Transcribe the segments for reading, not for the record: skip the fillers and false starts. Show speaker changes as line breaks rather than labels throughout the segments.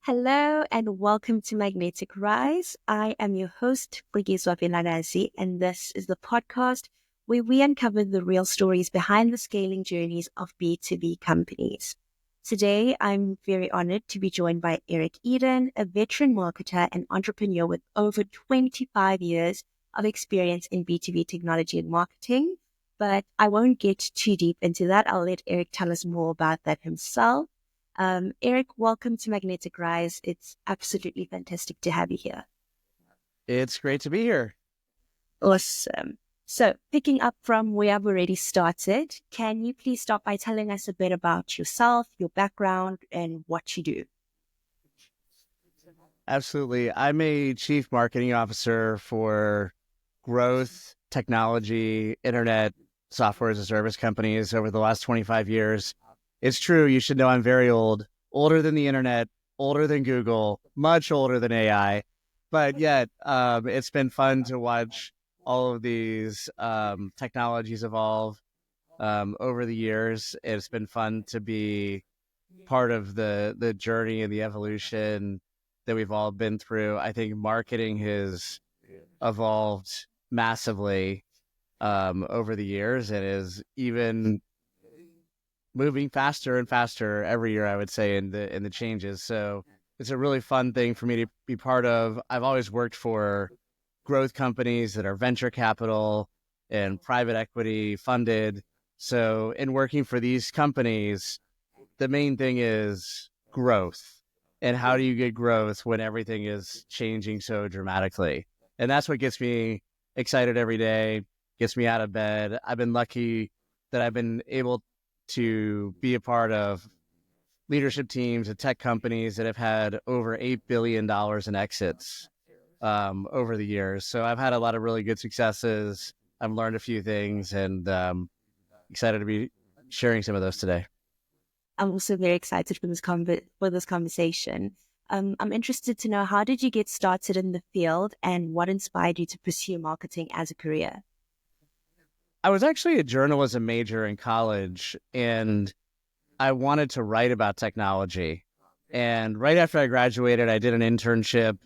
Hello and welcome to Magnetic Rise. I am your host, Cikizwa A, and this is the podcast where we uncover the real stories behind the scaling journeys of B2B companies. Today, I'm very honored to be joined by Eric Eden, a veteran marketer and entrepreneur with over 25 years of experience in B2B technology and marketing. But I won't get too deep into that. I'll let Eric tell us more about that himself. Eric, welcome to Magnetic Rise. It's absolutely fantastic to have you here.
It's great to be here.
Awesome. So, picking up from where I've already started, can you please start by telling us a bit about yourself, your background, and what you do?
Absolutely. I'm a chief marketing officer for growth, technology, internet, software as a service companies over the last 25 years. It's true. You should know I'm very old, older than the internet, older than Google, much older than AI. But yet, it's been fun to watch all of these technologies evolve over the years. It's been fun to be part of the journey and the evolution that we've all been through. I think marketing has evolved massively over the years and is even moving faster and faster every year, I would say, in the changes. So it's a really fun thing for me to be part of. I've always worked for growth companies that are venture capital and private equity funded. So in working for these companies, the main thing is growth. And how do you get growth when everything is changing so dramatically? And that's what gets me excited every day, gets me out of bed. I've been lucky that I've been able to be a part of leadership teams at tech companies that have had over $8 billion in exits over the years. So I've had a lot of really good successes. I've learned a few things and excited to be sharing some of those today.
I'm also very excited for this conversation. I'm interested to know, how did you get started in the field and what inspired you to pursue marketing as a career?
I was actually a journalism major in college, and I wanted to write about technology. And right after I graduated, I did an internship,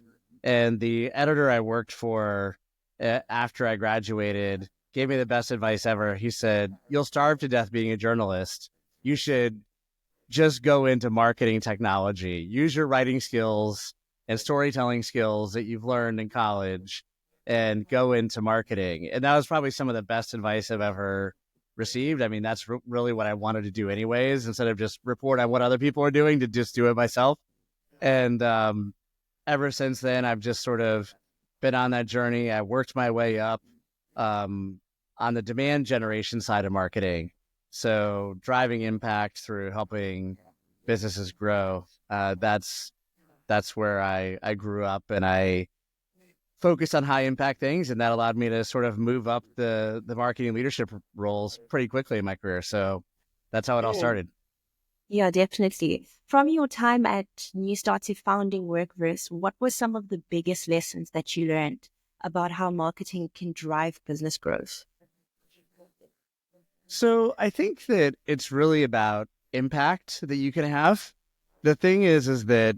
and the editor I worked for after I graduated gave me the best advice ever. He said, "You'll starve to death being a journalist. You should just go into marketing technology. Use your writing skills and storytelling skills that you've learned in college and go into marketing." And that was probably some of the best advice I've ever received. I mean, that's really what I wanted to do anyways, instead of just report on what other people are doing, to just do it myself. And ever since then, I've just sort of been on that journey. I worked my way up on the demand generation side of marketing. So driving impact through helping businesses grow. That's where I grew up, and I focused on high impact things, and that allowed me to sort of move up the marketing leadership roles pretty quickly in my career. So that's how it all started.
Yeah, definitely. From your time at you started founding Workverse, what were some of the biggest lessons that you learned about how marketing can drive business growth?
So I think that it's really about impact that you can have. The thing is that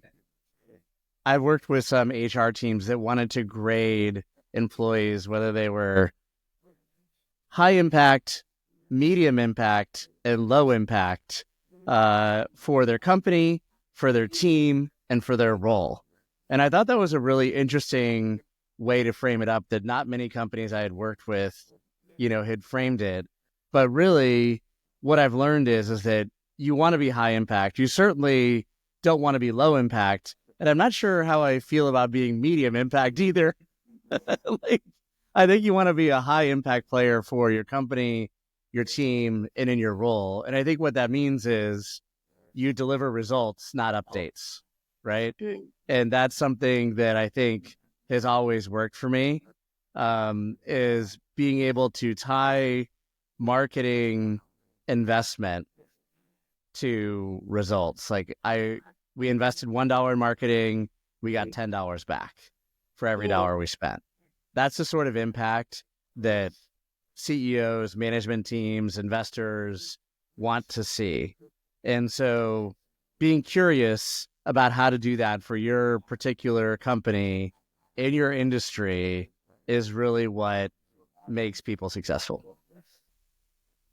I've worked with some HR teams that wanted to grade employees, whether they were high impact, medium impact, and low impact for their company, for their team, and for their role. And I thought that was a really interesting way to frame it up, that not many companies I had worked with, had framed it. But really, what I've learned is that you want to be high impact. You certainly don't want to be low impact. And I'm not sure how I feel about being medium impact either. I think you want to be a high impact player for your company, your team, and in your role. And I think what that means is you deliver results, not updates, right? And that's something that I think has always worked for me, is being able to tie marketing investment to results. We invested $1 in marketing, we got $10 back for every dollar we spent. That's the sort of impact that CEOs, management teams, investors want to see. And so being curious about how to do that for your particular company in your industry is really what makes people successful.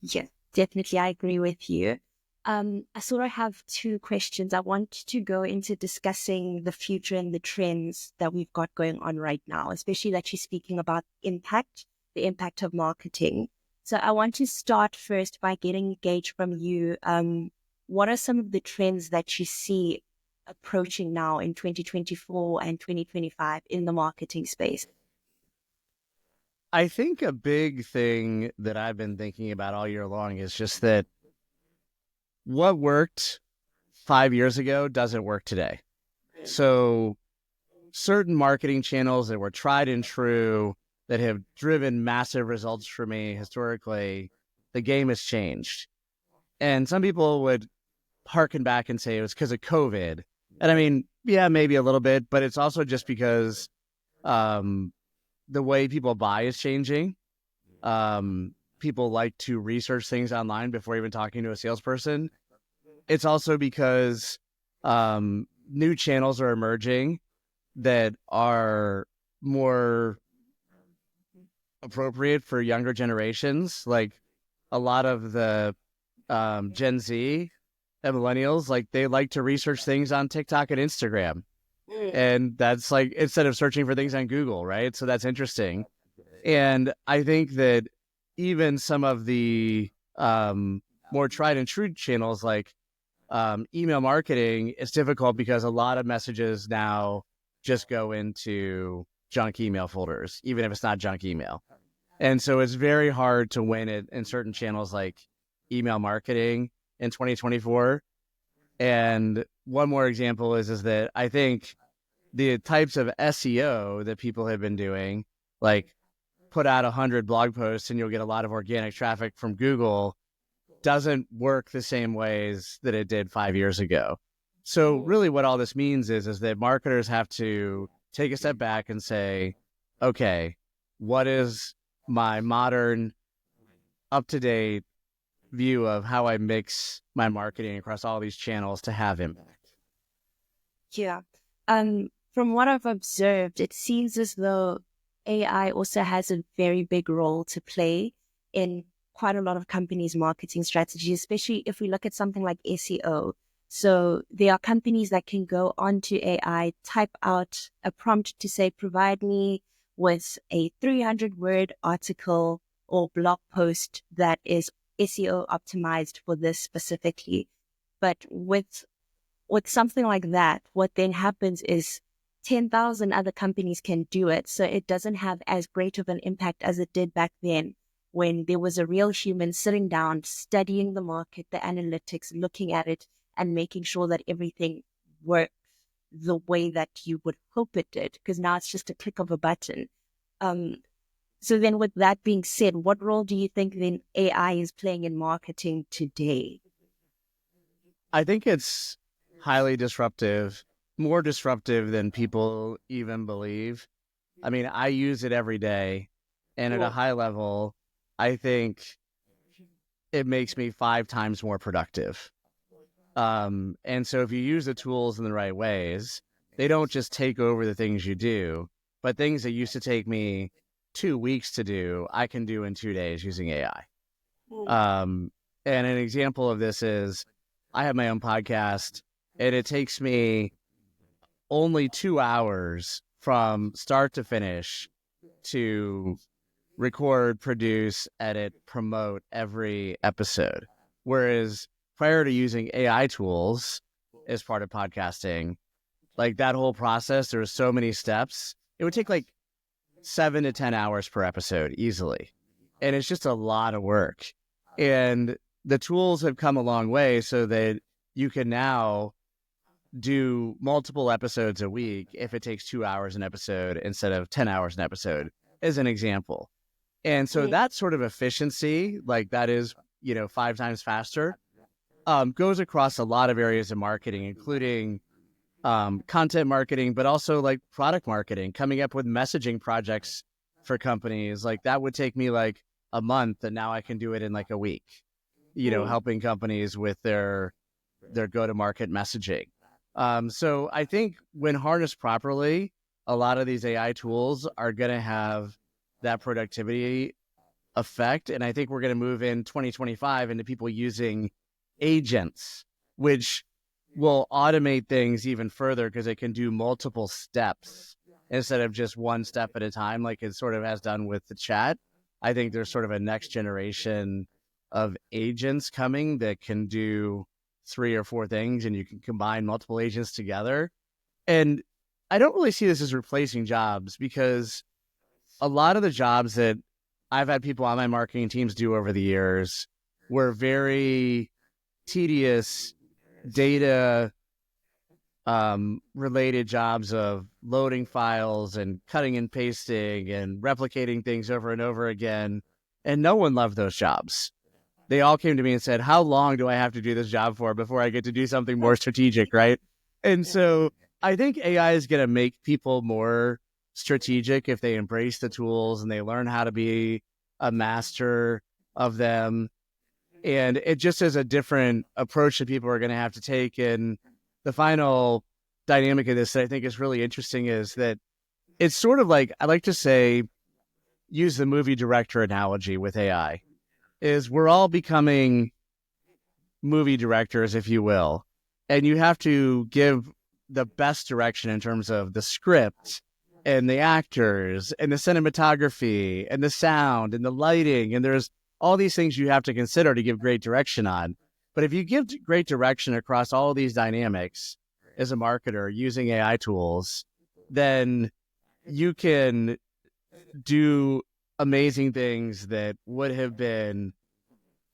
Yeah, definitely. I agree with you. I sort of have two questions. I want to go into discussing the future and the trends that we've got going on right now, especially that you're speaking about impact, the impact of marketing. So I want to start first by getting engaged from you. What are some of the trends that you see approaching now in 2024 and 2025 in the marketing space?
I think a big thing that I've been thinking about all year long is just that what worked 5 years ago doesn't work today. So certain marketing channels that were tried and true that have driven massive results for me historically, the game has changed. And some people would harken back and say it was because of COVID. And I mean, yeah, maybe a little bit, but it's also just because um, the way people buy is changing. People like to research things online before even talking to a salesperson. It's also because new channels are emerging that are more appropriate for younger generations. Like a lot of the Gen Z and millennials, like they like to research things on TikTok and Instagram. And that's like instead of searching for things on Google, right? So that's interesting. And I think that even some of the more tried and true channels like email marketing is difficult because a lot of messages now just go into junk email folders, even if it's not junk email. And so it's very hard to win it in certain channels like email marketing in 2024. And one more example is that I think the types of SEO that people have been doing, like put out 100 blog posts and you'll get a lot of organic traffic from Google, doesn't work the same ways that it did 5 years ago. So really what all this means is that marketers have to take a step back and say, okay, what is my modern, up-to-date view of how I mix my marketing across all these channels to have impact?
Yeah. From what I've observed, it seems as though AI also has a very big role to play in quite a lot of companies' marketing strategies, especially if we look at something like SEO. So there are companies that can go onto AI, type out a prompt to say, provide me with a 300-word article or blog post that is SEO optimized for this specifically. But with something like that, what then happens is 10,000 other companies can do it. So it doesn't have as great of an impact as it did back then when there was a real human sitting down, studying the market, the analytics, looking at it and making sure that everything worked the way that you would hope it did. Because now it's just a click of a button. Um, so then with that being said, what role do you think then AI is playing in marketing today?
I think it's highly disruptive, more disruptive than people even believe. I mean, I use it every day. And at a high level, I think it makes me 5 times more productive. And so if you use the tools in the right ways, they don't just take over the things you do, but things that used to take me 2 weeks to do, I can do in 2 days using AI. And an example of this is I have my own podcast, and it takes me only 2 hours from start to finish to record, produce, edit, promote every episode. Whereas prior to using AI tools as part of podcasting, like that whole process, there were so many steps. It would take like 7 to 10 hours per episode easily. And it's just a lot of work. And the tools have come a long way so that you can now do multiple episodes a week if it takes 2 hours an episode instead of 10 hours an episode, as an example. And so that sort of efficiency, like that is, 5 times faster, goes across a lot of areas of marketing, including content marketing, but also like product marketing, coming up with messaging projects for companies. Like that would take me like a month, and now I can do it in like a week, helping companies with their go-to-market messaging. So I think when harnessed properly, a lot of these AI tools are going to have that productivity effect. And I think we're going to move in 2025 into people using agents, which will automate things even further because it can do multiple steps instead of just one step at a time, like it sort of has done with the chat. I think there's sort of a next generation of agents coming that can do 3 or 4 things, and you can combine multiple agents together. And I don't really see this as replacing jobs, because a lot of the jobs that I've had people on my marketing teams do over the years were very tedious data related jobs of loading files and cutting and pasting and replicating things over and over again. And no one loved those jobs. They all came to me and said, how long do I have to do this job for before I get to do something more strategic, right? And so I think AI is going to make people more strategic if they embrace the tools and they learn how to be a master of them. And it just is a different approach that people are going to have to take. And the final dynamic of this that I think is really interesting is that it's sort of like, I like to say, use the movie director analogy with AI, is we're all becoming movie directors, if you will. And you have to give the best direction in terms of the script and the actors and the cinematography and the sound and the lighting. And there's all these things you have to consider to give great direction on. But if you give great direction across all of these dynamics as a marketer using AI tools, then you can do amazing things that would have been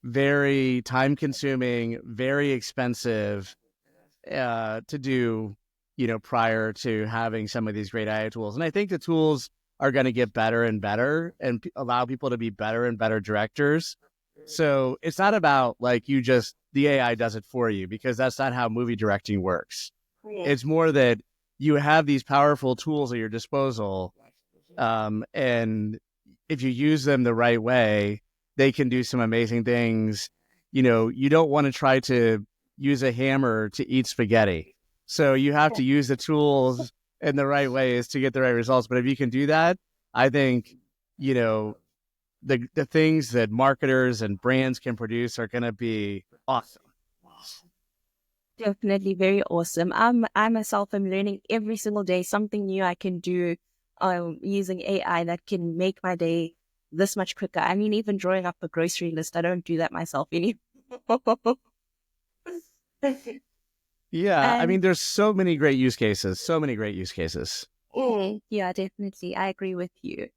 very time consuming, very expensive to do, prior to having some of these great AI tools. And I think the tools are going to get better and better and allow people to be better and better directors. So it's not about like the AI does it for you, because that's not how movie directing works. It's more that you have these powerful tools at your disposal. And if you use them the right way, they can do some amazing things. You don't want to try to use a hammer to eat spaghetti. So you have to use the tools in the right ways to get the right results. But if you can do that, I think, the things that marketers and brands can produce are going to be awesome.
Definitely very awesome. I myself am learning every single day something new I can do using AI that can make my day this much quicker. I mean, even drawing up a grocery list, I don't do that myself anymore.
Yeah, I
And
mean, there's so many great use cases,
yeah, definitely. I agree with you.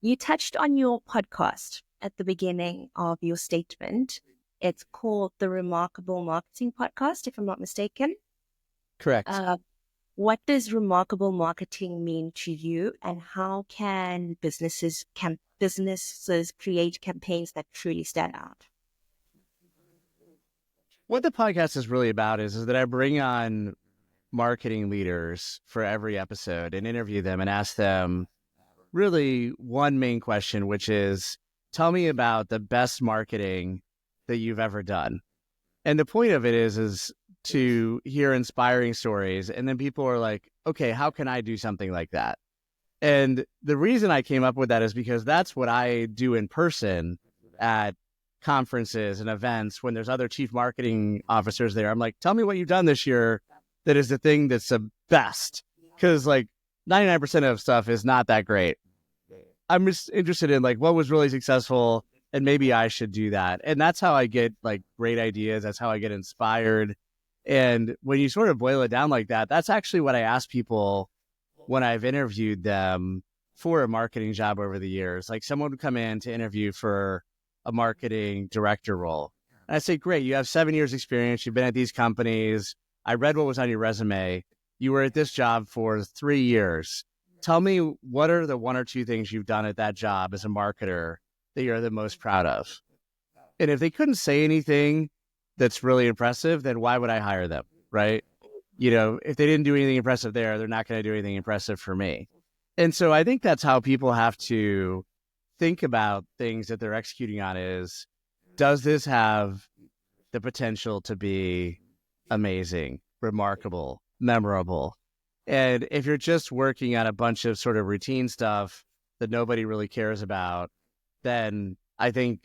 You touched on your podcast at the beginning of your statement. It's called the Remarkable Marketing Podcast, if I'm not mistaken.
Correct.
What does remarkable marketing mean to you, and how can businesses create campaigns that truly stand out?
What the podcast is really about is that I bring on marketing leaders for every episode and interview them and ask them really one main question, which is, tell me about the best marketing that you've ever done. And the point of it is to hear inspiring stories. And then people are like, okay, how can I do something like that? And the reason I came up with that is because that's what I do in person at conferences and events when there's other chief marketing officers there. I'm like, tell me what you've done this year that is the thing that's the best. Because like 99% of stuff is not that great. I'm just interested in like what was really successful, and maybe I should do that. And that's how I get like great ideas. That's how I get inspired. And when you sort of boil it down like that, that's actually what I ask people when I've interviewed them for a marketing job over the years. Like someone would come in to interview for a marketing director role. And I say, great, you have 7 years experience. You've been at these companies. I read what was on your resume. You were at this job for 3 years. Tell me, what are the 1 or 2 things you've done at that job as a marketer that you're the most proud of? And if they couldn't say anything that's really impressive, then why would I hire them, right? If they didn't do anything impressive there, they're not going to do anything impressive for me. And so I think that's how people have to think about things that they're executing on is, does this have the potential to be amazing, remarkable, memorable. And if you're just working on a bunch of sort of routine stuff that nobody really cares about, then I think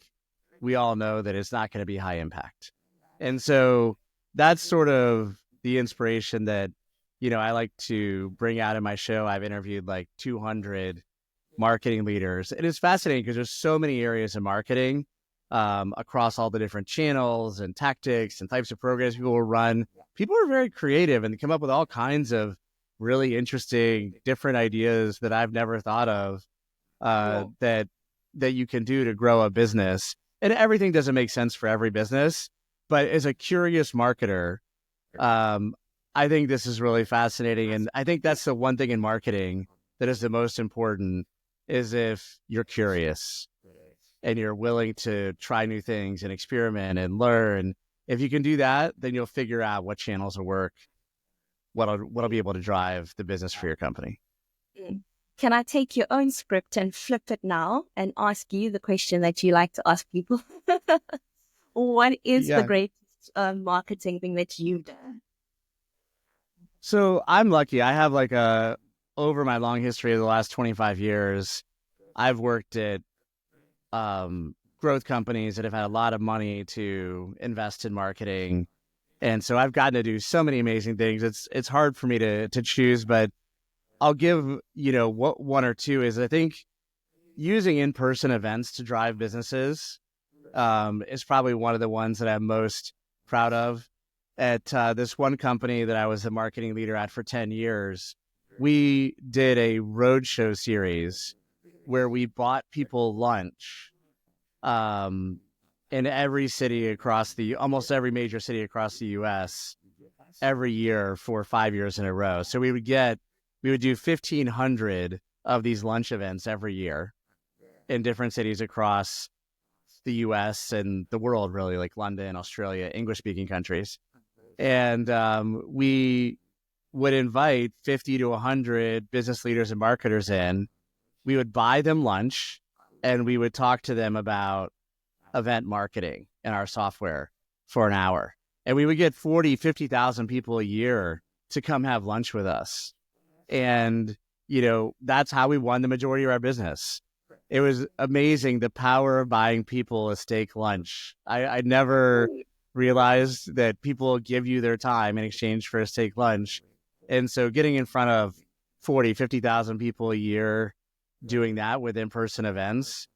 we all know that it's not going to be high impact. And so that's sort of the inspiration that, I like to bring out in my show. I've interviewed like 200 marketing leaders. It is fascinating because there's so many areas of marketing across all the different channels and tactics and types of programs people will run. People are very creative and they come up with all kinds of really interesting, different ideas that I've never thought of that you can do to grow a business. And everything doesn't make sense for every business, but as a curious marketer, I think this is really fascinating. And I think that's the one thing in marketing that is the most important, is if you're curious and you're willing to try new things and experiment and learn. If you can do that, then you'll figure out what channels will work, what'll be able to drive the business for your company.
Can I take your own script and flip it now and ask you the question that you like to ask people? What is the greatest marketing thing that you've done?
So I'm lucky. I have over my long history of the last 25 years, I've worked at growth companies that have had a lot of money to invest in marketing. And so I've gotten to do so many amazing things. It's hard for me to choose, but I'll give, what one or two is. I think using in-person events to drive businesses is probably one of the ones that I'm most proud of. At this one company that I was a marketing leader at for 10 years, we did a roadshow series where we bought people lunch in every city almost every major city across the US every year for 5 years in a row. So we would do 1,500 of these lunch events every year in different cities across the US and the world, really, like London, Australia, English-speaking countries. And we would invite 50 to 100 business leaders and marketers in. We would buy them lunch, and we would talk to them about event marketing and our software for an hour. And we would get 40, 50,000 people a year to come have lunch with us. And, that's how we won the majority of our business. It was amazing, the power of buying people a steak lunch. I never realized that people give you their time in exchange for a steak lunch. And so getting in front of 40, 50,000 people a year doing that with in-person events,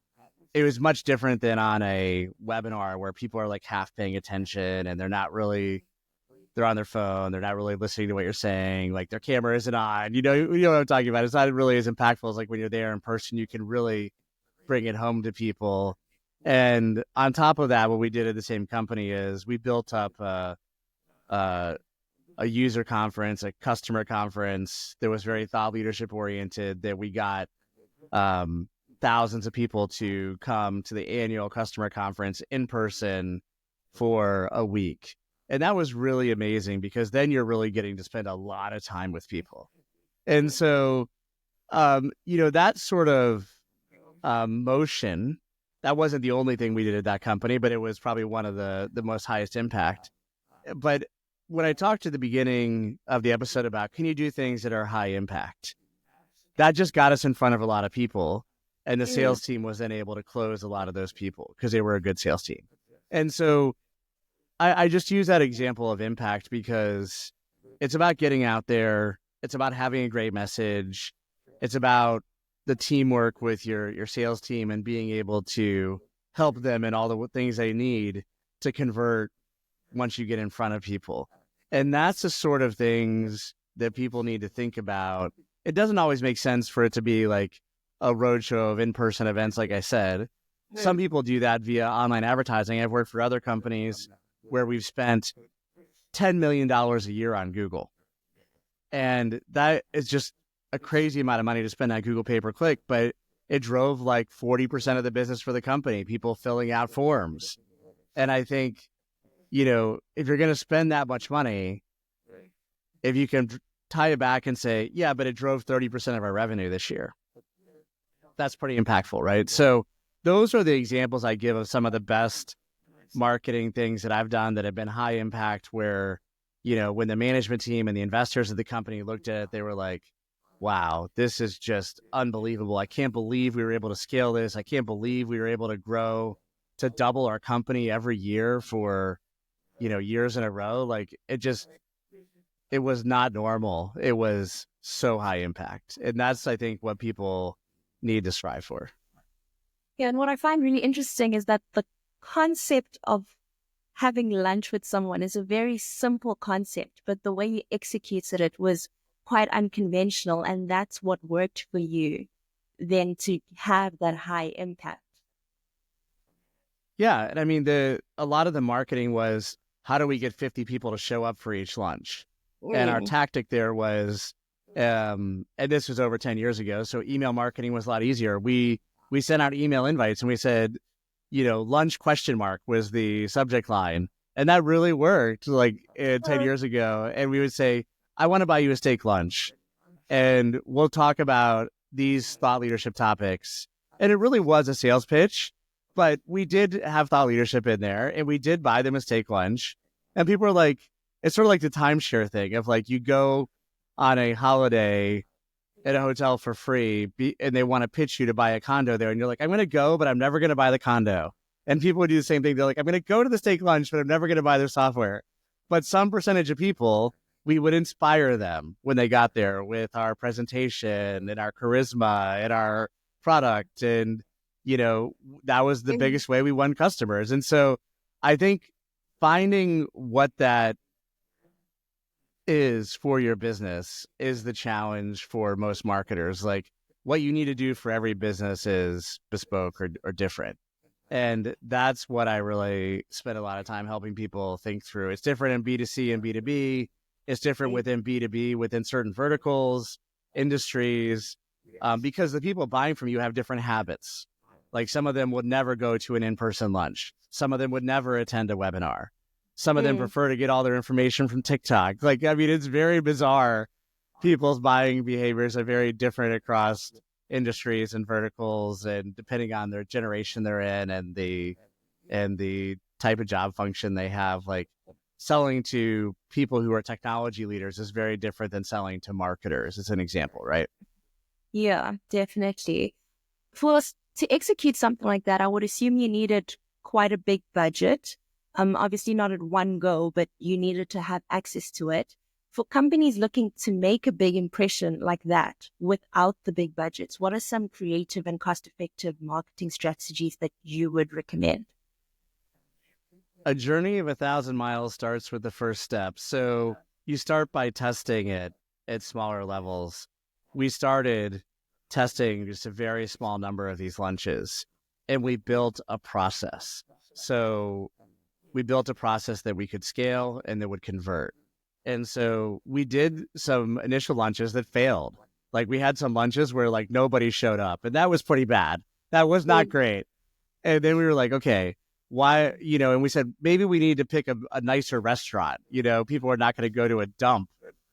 it was much different than on a webinar where people are like half paying attention and they're on their phone. They're not really listening to what you're saying. Like their camera isn't on. You know what I'm talking about. It's not really as impactful as like when you're there in person. You can really bring it home to people. And on top of that, what we did at the same company is we built up a user conference, a customer conference that was very thought leadership oriented, that we got thousands of people to come to the annual customer conference in person for a week. And that was really amazing because then you're really getting to spend a lot of time with people. And so, that sort of motion, that wasn't the only thing we did at that company, but it was probably one of the most highest impact. But when I talked at the beginning of the episode about, can you do things that are high impact? That just got us in front of a lot of people. And the sales team was then able to close a lot of those people because they were a good sales team. And so I just use that example of impact because it's about getting out there. It's about having a great message. It's about the teamwork with your sales team and being able to help them in all the things they need to convert once you get in front of people. And that's the sort of things that people need to think about. It doesn't always make sense for it to be like a roadshow of in-person events, like I said. Some people do that via online advertising. I've worked for other companies where we've spent $10 million a year on Google. And that is just a crazy amount of money to spend on Google pay-per-click, but it drove like 40% of the business for the company, people filling out forms. And I think, if you're going to spend that much money, if you can tie it back and say, yeah, but it drove 30% of our revenue this year, that's pretty impactful, right? So those are the examples I give of some of the best marketing things that I've done that have been high impact, where when the management team and the investors of the company looked at it, they were like, wow, this is just unbelievable. I can't believe we were able to scale this. I can't believe we were able to grow to double our company every year for, years in a row. Like it was not normal. It was so high impact. And that's, I think, what people need to strive for.
Yeah, and what I find really interesting is that the concept of having lunch with someone is a very simple concept, but the way you executed it was quite unconventional, and that's what worked for you then to have that high impact.
Yeah. And I mean, a lot of the marketing was, how do we get 50 people to show up for each lunch? And our tactic there was, and this was over 10 years ago, so email marketing was a lot easier. We sent out email invites and we said, lunch ? Was the subject line. And that really worked 10 years ago. And we would say, I want to buy you a steak lunch. And we'll talk about these thought leadership topics. And it really was a sales pitch, but we did have thought leadership in there and we did buy them a steak lunch. And people were like, it's sort of like the timeshare thing of you go on a holiday at a hotel for free and they want to pitch you to buy a condo there. And you're like, I'm going to go, but I'm never going to buy the condo. And people would do the same thing. They're like, I'm going to go to the steak lunch, but I'm never going to buy their software. But some percentage of people, we would inspire them when they got there with our presentation and our charisma and our product. And, that was the biggest way we won customers. And so I think finding what that is for your business is the challenge for most marketers. Like, what you need to do for every business is bespoke or different. And that's what I really spend a lot of time helping people think through. It's different in B2C and B2B. It's different within B2B, within certain verticals, industries, because the people buying from you have different habits. Like, some of them would never go to an in-person lunch. Some of them would never attend a webinar. Some of them prefer to get all their information from TikTok. It's very bizarre. People's buying behaviors are very different across industries and verticals, and depending on their generation they're in and the type of job function they have. Like, selling to people who are technology leaders is very different than selling to marketers. It's an example, right?
Yeah, definitely. For us to execute something like that, I would assume you needed quite a big budget. Obviously not at one go, but you needed to have access to it. For companies looking to make a big impression like that without the big budgets, what are some creative and cost-effective marketing strategies that you would recommend?
A journey of 1,000 miles starts with the first step. So you start by testing it at smaller levels. We started testing just a very small number of these lunches, and we built a process. So we built a process that we could scale and that would convert. And so we did some initial lunches that failed. We had some lunches where nobody showed up, and that was pretty bad. That was not great. And then we were like, okay, why, and we said, maybe we need to pick a nicer restaurant. People are not going to go to a dump,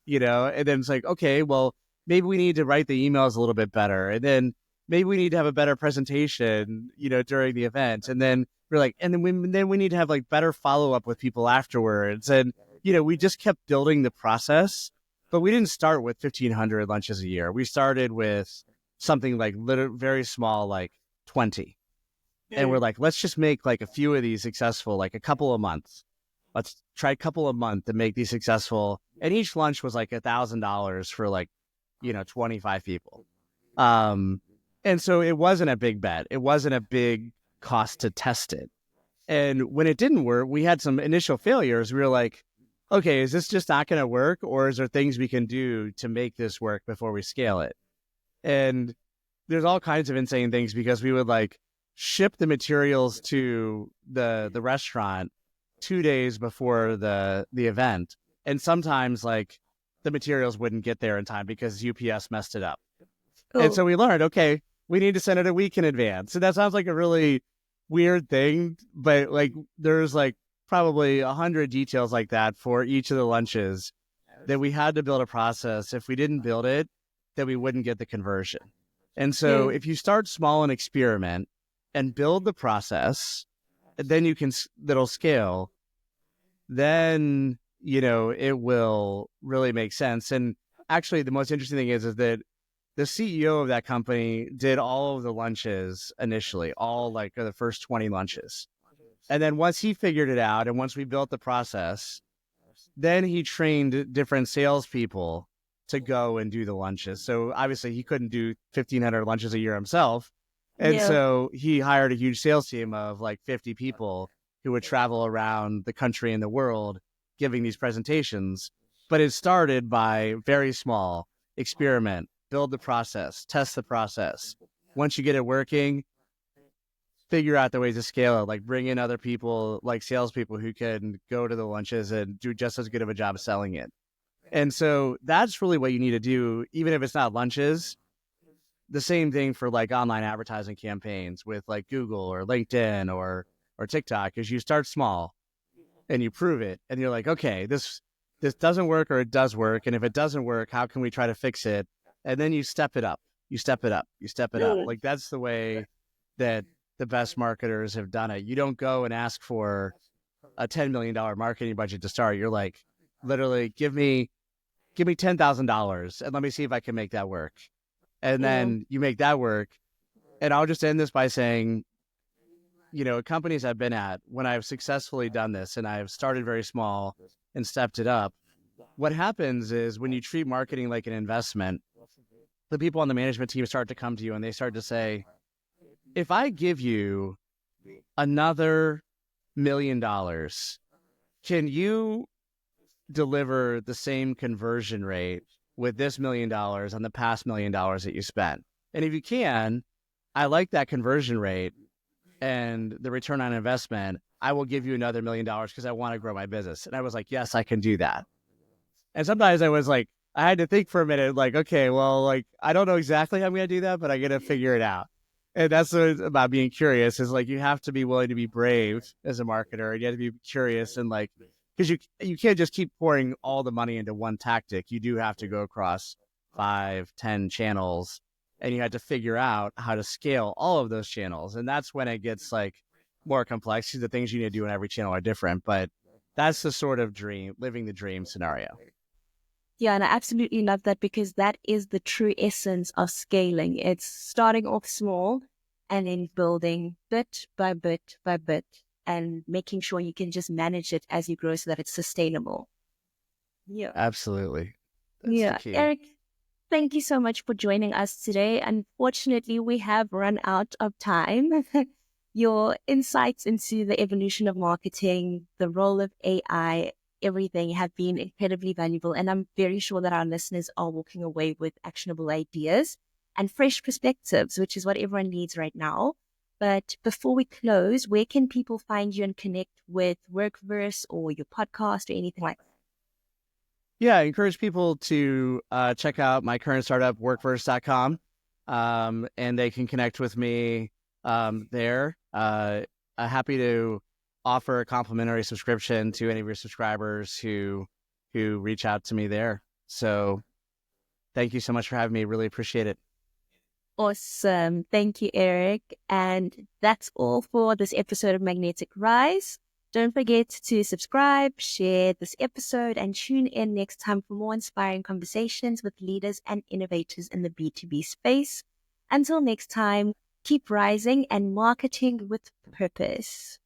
and then it's like, okay, well, maybe we need to write the emails a little bit better. And then maybe we need to have a better presentation, during the event. And then we're like, and then we need to have better follow up with people afterwards. And, we just kept building the process, but we didn't start with 1,500 lunches a year. We started with something very small, 20. And we're like, let's just make a few of these successful, a couple of months. Let's try a couple of months to make these successful. And each lunch was $1,000 for 25 people. And so it wasn't a big bet. It wasn't a big cost to test it. And when it didn't work, we had some initial failures. We were like, okay, is this just not going to work? Or is there things we can do to make this work before we scale it? And there's all kinds of insane things, because we would ship the materials to the restaurant 2 days before the event. And sometimes the materials wouldn't get there in time because UPS messed it up. Cool. And so we learned, okay, we need to send it a week in advance. And that sounds like a really weird thing, but there's probably 100 details like that for each of the lunches that we had to build a process. If we didn't build it, then we wouldn't get the conversion. And so if you start small and experiment and build the process, then that'll scale. Then it will really make sense. And actually, the most interesting thing is that the CEO of that company did all of the lunches initially, all like the first 20 lunches. And then once he figured it out and once we built the process, then he trained different salespeople to go and do the lunches. So obviously he couldn't do 1,500 lunches a year himself. And
Yeah.
so he hired a huge sales team of like 50 people who would travel around the country and the world giving these presentations. But it started by very small experiment, build the process, test the process. Once you get it working, figure out the ways to scale it, like bring in other people, like salespeople who can go to the lunches and do just as good of a job selling it. And so that's really what you need to do, even if it's not lunches. The same thing for like online advertising campaigns with like Google or LinkedIn or TikTok is you start small and you prove it and you're like, okay, this doesn't work or it does work. And if it doesn't work, how can we try to fix it? And then you step it up. You step it up. You step it up. Like that's the way that the best marketers have done it. You don't go and ask for a $10 million marketing budget to start. You're like, literally, give me $10,000 and let me see if I can make that work. And then you make that work. And I'll just end this by saying, companies I've been at, when I've successfully done this and I've started very small and stepped it up, what happens is when you treat marketing like an investment, the people on the management team start to come to you and they start to say, if I give you another $1 million, can you deliver the same conversion rate with this $1 million on the past $1 million that you spent? And if you can, I like that conversion rate and the return on investment. I will give you another $1 million because I want to grow my business. And I was like, yes, I can do that. And sometimes I was like, I had to think for a minute, like, okay, well, like, I don't know exactly how I'm going to do that, but I'm going to figure it out. And that's what it's about being curious is like, you have to be willing to be brave as a marketer. And you have to be curious and like, because you can't just keep pouring all the money into one tactic. You do have to go across 5, 10 channels and you have to figure out how to scale all of those channels. And that's when it gets like more complex. The things you need to do in every channel are different, but that's the sort of dream, living the dream scenario.
Yeah, and I absolutely love that because that is the true essence of scaling. It's starting off small and then building bit by bit by bit and making sure you can just manage it as you grow so that it's sustainable. Yeah.
Absolutely. That's the
Yeah.
key.
Eric, thank you so much for joining us today. Unfortunately, we have run out of time. Your insights into the evolution of marketing, the role of AI, everything have been incredibly valuable. And I'm very sure that our listeners are walking away with actionable ideas and fresh perspectives, which is what everyone needs right now. But before we close, where can people find you and connect with Workverse or your podcast or anything like that?
Yeah, I encourage people to check out my current startup, workverse.com, and they can connect with me there. I'm happy to offer a complimentary subscription to any of your subscribers who reach out to me there. So thank you so much for having me. Really appreciate it.
Awesome. Thank you, Eric. And that's all for this episode of Magnetic Rise. Don't forget to subscribe, share this episode, and tune in next time for more inspiring conversations with leaders and innovators in the B2B space. Until next time, keep rising and marketing with purpose.